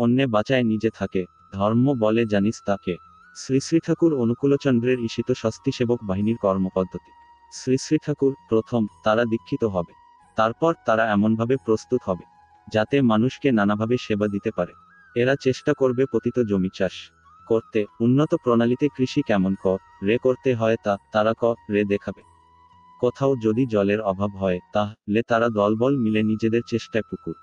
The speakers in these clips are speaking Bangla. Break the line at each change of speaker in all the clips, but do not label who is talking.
অন্যে বাঁচায় নিজে থাকে, ধর্ম বলে জানিস তাকে। শ্রী শ্রী ঠাকুর অনুকূলচন্দ্রের ঈশিত স্বস্তি সেবক বাহিনীর কর্মপদ্ধতি। শ্রী শ্রী ঠাকুর প্রথম তারা দীক্ষিত হবে, তারপর তারা এমনভাবে প্রস্তুত হবে যাতে মানুষকে নানাভাবে সেবা দিতে পারে। এরা চেষ্টা করবে পতিত জমি চাষ করতে, উন্নত প্রণালীতে কৃষি কেমন রে করতে হয় তা তারা রে দেখাবে। কোথাও যদি জলের অভাব হয় তাহলে তারা দলবল মিলে নিজেদের চেষ্টায় পুকুর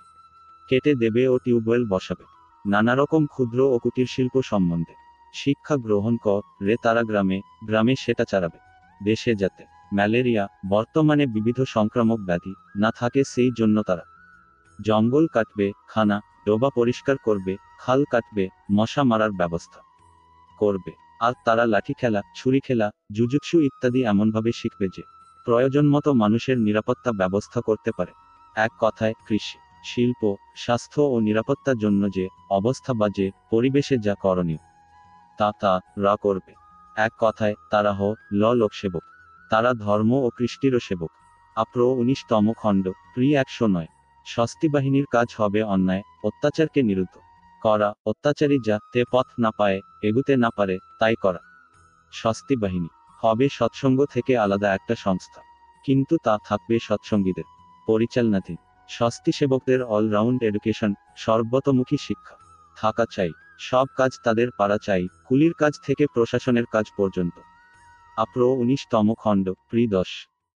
কেটে দেবে ও টিউবওয়েল বসাবে। নানা রকম ক্ষুদ্র ও কুটির শিল্প সম্বন্ধে শিক্ষা গ্রহণ রে তারা গ্রামে গ্রামে সেটা চালাবে। দেশে যাতে ম্যালেরিয়া বর্তমানে বিবিধ সংক্রামক ব্যাধি না থাকে সেই জন্য তারা জঙ্গল কাটবে, খানা ডোবা পরিষ্কার করবে, খাল কাটবে, মশা মারার ব্যবস্থা করবে। আর তারা লাঠি খেলা, ছুরি খেলা, জুজুৎসু ইত্যাদি এমনভাবে শিখবে যে প্রয়োজন মতো মানুষের নিরাপত্তা ব্যবস্থা করতে পারে। এক কথায় কৃষি, শিল্প, স্বাস্থ্য ও নিরাপত্তার জন্য যে অবস্থা বা যে পরিবেশে যা করণীয় রা করবে। এক কথায় তারা লোকসেবক, তারা ধর্ম ও কৃষ্টিরও সেবক। আপ্র 19তম খণ্ড প্রি 109। স্বস্তি বাহিনীর কাজ হবে অন্যায় অত্যাচারকে নিরুদ্ধ করা, অত্যাচারী যাতে পথ না পায়, এগুতে না পারে তাই করা। স্বস্তি বাহিনী হবে সৎসঙ্গ থেকে আলাদা একটা সংস্থা, কিন্তু তা থাকবে সৎসঙ্গীদের পরিচালনাধীন। স্বস্তি সেবকদের অলরাউন্ড এডুকেশন, সর্বতোমুখী শিক্ষা থাকা চাই। সব কাজ তাদের পারা চাই, কুলির কাজ থেকে প্রশাসনের কাজ পর্যন্ত। আপ্র 19তম খণ্ড প্রি 10।